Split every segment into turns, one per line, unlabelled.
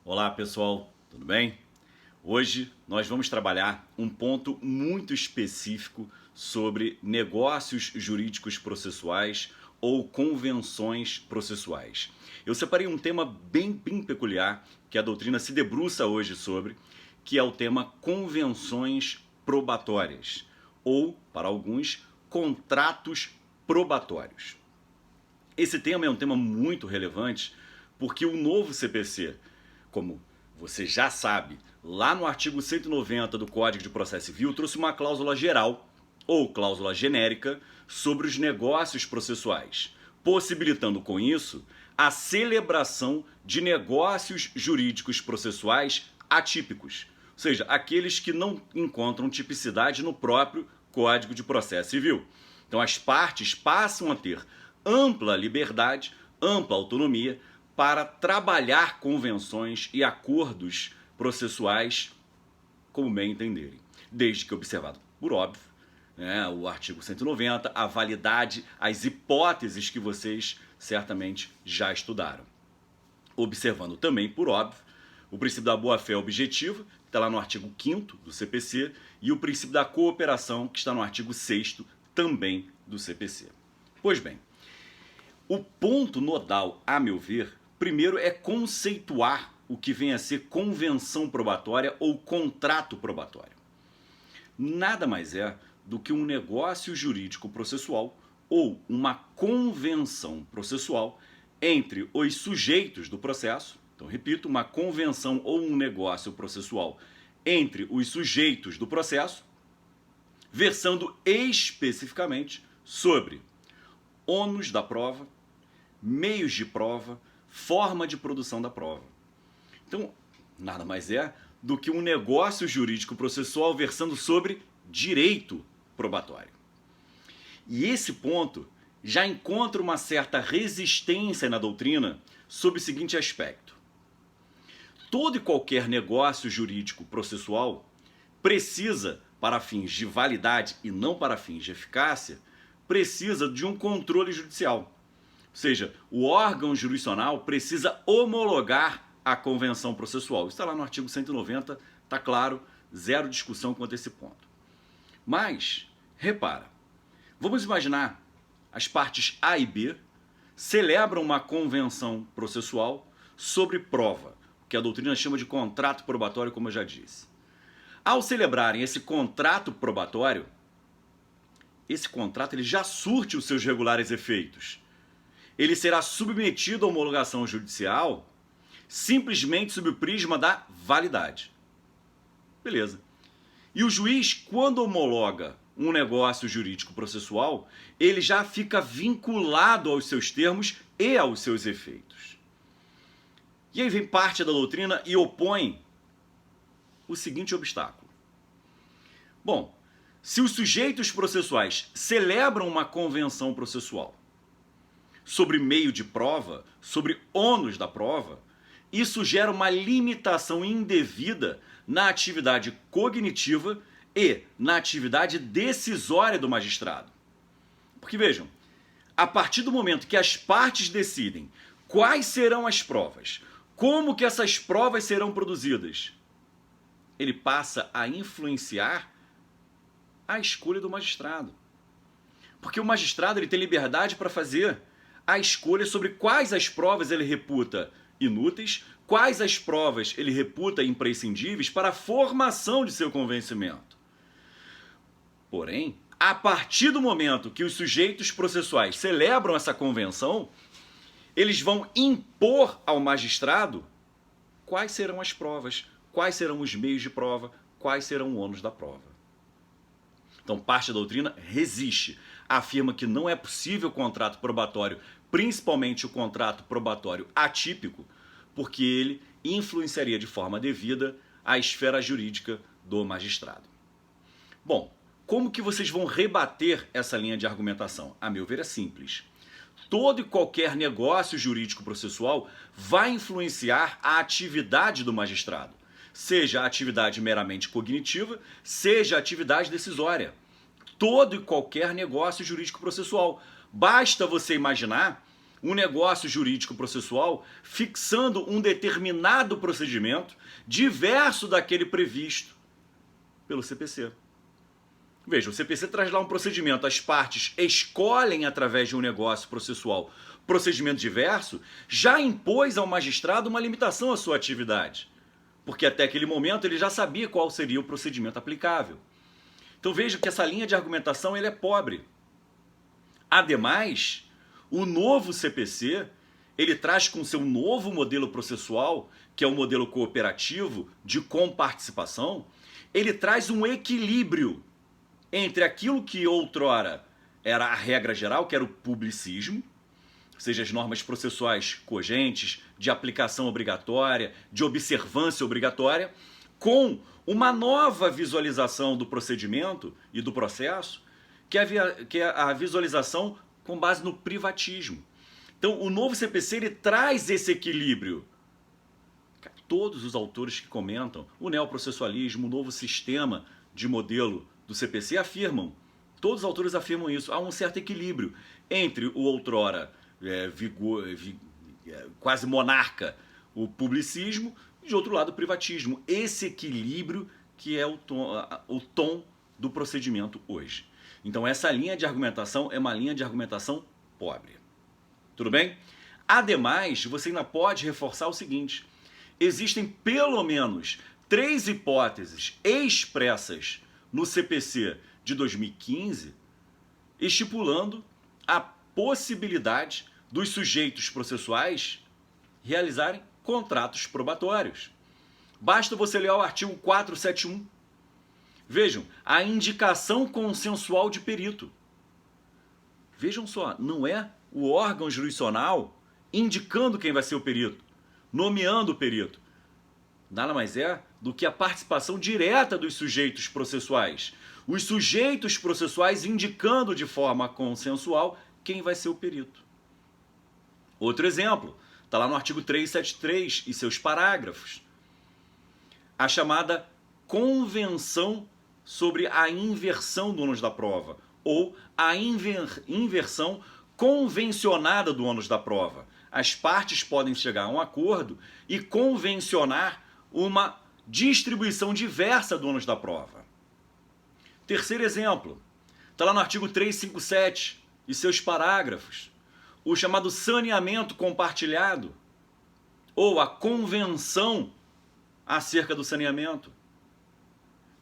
Olá pessoal, tudo bem? Hoje nós vamos trabalhar um ponto muito específico sobre negócios jurídicos processuais ou convenções processuais. Eu separei um tema bem peculiar que a doutrina se debruça hoje sobre, que é o tema convenções probatórias ou, para alguns, contratos probatórios. Esse tema é um tema muito relevante porque o novo CPC, como você já sabe, lá no artigo 190 do Código de Processo Civil, trouxe uma cláusula geral ou cláusula genérica sobre os negócios processuais, possibilitando com isso a celebração de negócios jurídicos processuais atípicos, ou seja, aqueles que não encontram tipicidade no próprio Código de Processo Civil. Então as partes passam a ter ampla liberdade, ampla autonomia para trabalhar convenções e acordos processuais como bem entenderem, desde que observado por óbvio, o artigo 190, a validade, as hipóteses que vocês certamente já estudaram. Observando também, por óbvio, o princípio da boa-fé objetiva, que está lá no artigo 5º do CPC, e o princípio da cooperação, que está no artigo 6º também do CPC. Pois bem, o ponto nodal, a meu ver, primeiro é conceituar o que vem a ser convenção probatória ou contrato probatório. Nada mais é do que um negócio jurídico processual ou uma convenção processual entre os sujeitos do processo. Então, repito, uma convenção ou um negócio processual entre os sujeitos do processo, versando especificamente sobre ônus da prova, meios de prova, forma de produção da prova. Então, nada mais é do que um negócio jurídico processual versando sobre direito probatório. E esse ponto já encontra uma certa resistência na doutrina sob o seguinte aspecto: todo e qualquer negócio jurídico processual precisa, para fins de validade e não para fins de eficácia, precisa de um controle judicial. Ou seja, o órgão jurisdicional precisa homologar a convenção processual. Isso está lá no artigo 190, está claro, zero discussão quanto a esse ponto. Mas, repara, vamos imaginar as partes A e B celebram uma convenção processual sobre prova, que a doutrina chama de contrato probatório, como eu já disse. Ao celebrarem esse contrato probatório, esse contrato ele já surte os seus regulares efeitos. Ele será submetido à homologação judicial simplesmente sob o prisma da validade. Beleza. E o juiz, quando homologa um negócio jurídico processual, ele já fica vinculado aos seus termos e aos seus efeitos. E aí vem parte da doutrina e opõe o seguinte obstáculo. Bom, se os sujeitos processuais celebram uma convenção processual sobre meio de prova, sobre ônus da prova, isso gera uma limitação indevida na atividade cognitiva e na atividade decisória do magistrado. Porque vejam, a partir do momento que as partes decidem quais serão as provas, como que essas provas serão produzidas, ele passa a influenciar a escolha do magistrado. Porque o magistrado ele tem liberdade para fazer a escolha sobre quais as provas ele reputa inúteis, quais as provas ele reputa imprescindíveis para a formação de seu convencimento. Porém, a partir do momento que os sujeitos processuais celebram essa convenção, eles vão impor ao magistrado quais serão as provas, quais serão os meios de prova, quais serão o ônus da prova. Então, parte da doutrina resiste, afirma que não é possível o contrato probatório, principalmente o contrato probatório atípico, porque ele influenciaria de forma devida a esfera jurídica do magistrado. Bom, como que vocês vão rebater essa linha de argumentação? A meu ver é simples. Todo e qualquer negócio jurídico processual vai influenciar a atividade do magistrado, seja a atividade meramente cognitiva, seja a atividade decisória. Todo e qualquer negócio jurídico processual. Basta você imaginar um negócio jurídico processual fixando um determinado procedimento diverso daquele previsto pelo CPC. Veja, o CPC traz lá um procedimento, as partes escolhem através de um negócio processual procedimento diverso, já impôs ao magistrado uma limitação à sua atividade, porque até aquele momento ele já sabia qual seria o procedimento aplicável. Então veja que essa linha de argumentação ele é pobre. Ademais, o novo CPC, ele traz com seu novo modelo processual, que é o modelo cooperativo de comparticipação, ele traz um equilíbrio entre aquilo que outrora era a regra geral, que era o publicismo, ou seja, as normas processuais cogentes, de aplicação obrigatória, de observância obrigatória, com uma nova visualização do procedimento e do processo, que é a visualização com base no privatismo. Então, o novo CPC ele traz esse equilíbrio. Todos os autores que comentam o neoprocessualismo, o novo sistema de modelo do CPC afirmam, todos os autores afirmam isso, há um certo equilíbrio entre o outrora quase monarca, o publicismo, e de outro lado o privatismo. Esse equilíbrio que é o tom do procedimento hoje. Então essa linha de argumentação é uma linha de argumentação pobre. Tudo bem? Ademais, você ainda pode reforçar o seguinte: existem pelo menos 3 hipóteses expressas no CPC de 2015, estipulando a possibilidade dos sujeitos processuais realizarem contratos probatórios. Basta você ler o artigo 471. Vejam, a indicação consensual de perito. Vejam só, não é o órgão jurisdicional indicando quem vai ser o perito, nomeando o perito. Nada mais é do que a participação direta dos sujeitos processuais. Os sujeitos processuais indicando de forma consensual quem vai ser o perito. Outro exemplo, está lá no artigo 373 e seus parágrafos. A chamada convenção sobre a inversão do ônus da prova, ou a inversão convencionada do ônus da prova. As partes podem chegar a um acordo e convencionar uma distribuição diversa do ônus da prova. Terceiro exemplo, está lá no artigo 357 e seus parágrafos, o chamado saneamento compartilhado, ou a convenção acerca do saneamento.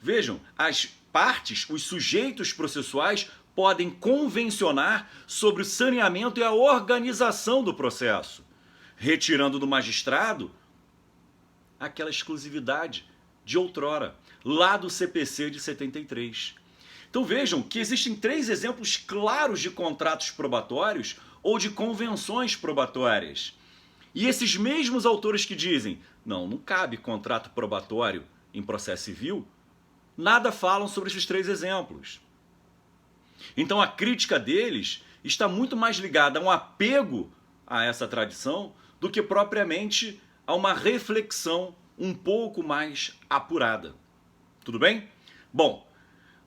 Vejam, as partes, os sujeitos processuais, podem convencionar sobre o saneamento e a organização do processo, retirando do magistrado aquela exclusividade de outrora, lá do CPC de 73. Então vejam que existem 3 exemplos claros de contratos probatórios ou de convenções probatórias. E esses mesmos autores que dizem, não cabe contrato probatório em processo civil, nada falam sobre esses 3 exemplos. Então a crítica deles está muito mais ligada a um apego a essa tradição do que propriamente a uma reflexão um pouco mais apurada. Tudo bem? Bom,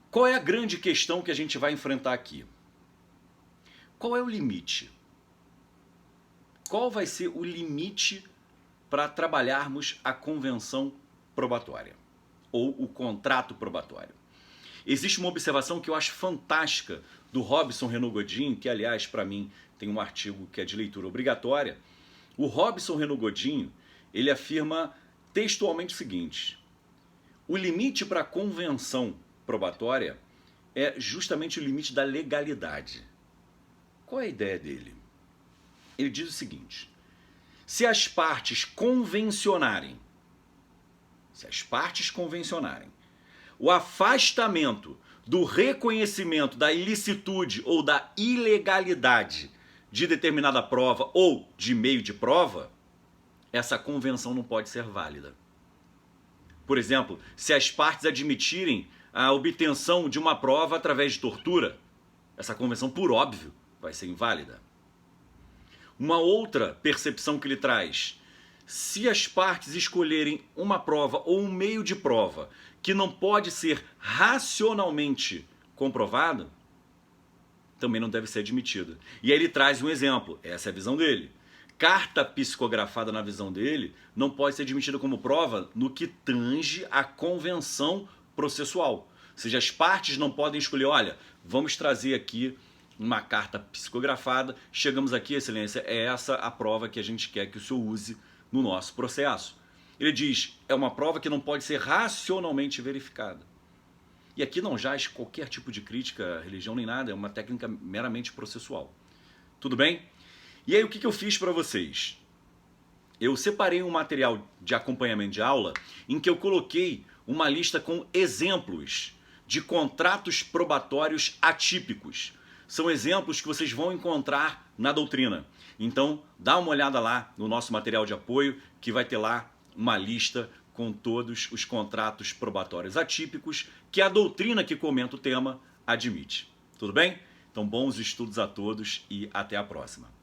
qual é a grande questão que a gente vai enfrentar aqui? Qual é o limite? Qual vai ser o limite para trabalharmos a convenção probatória ou o contrato probatório? Existe uma observação que eu acho fantástica do Robson Renaud Godin, que aliás para mim tem um artigo que é de leitura obrigatória. O Robson Renaud Godin, ele afirma textualmente o seguinte: o limite para a convenção probatória é justamente o limite da legalidade. Qual é a ideia dele? Ele diz o seguinte: se as partes convencionarem, o afastamento do reconhecimento da ilicitude ou da ilegalidade de determinada prova ou de meio de prova, essa convenção não pode ser válida. Por exemplo, se as partes admitirem a obtenção de uma prova através de tortura, essa convenção, por óbvio, vai ser inválida. Uma outra percepção que ele traz: se as partes escolherem uma prova ou um meio de prova que não pode ser racionalmente comprovado, também não deve ser admitida. E aí ele traz um exemplo, essa é a visão dele. Carta psicografada na visão dele não pode ser admitida como prova no que tange a convenção processual. Ou seja, as partes não podem escolher, olha, vamos trazer aqui uma carta psicografada, chegamos aqui, excelência, é essa a prova que a gente quer que o senhor use no nosso processo. Ele diz, é uma prova que não pode ser racionalmente verificada. E aqui não jaz qualquer tipo de crítica à religião nem nada, é uma técnica meramente processual. Tudo bem? E aí o que eu fiz para vocês? Eu separei um material de acompanhamento de aula em que eu coloquei uma lista com exemplos de contratos probatórios atípicos. São exemplos que vocês vão encontrar na doutrina. Então, dá uma olhada lá no nosso material de apoio, que vai ter lá uma lista com todos os contratos probatórios atípicos que a doutrina que comenta o tema admite. Tudo bem? Então, bons estudos a todos e até a próxima.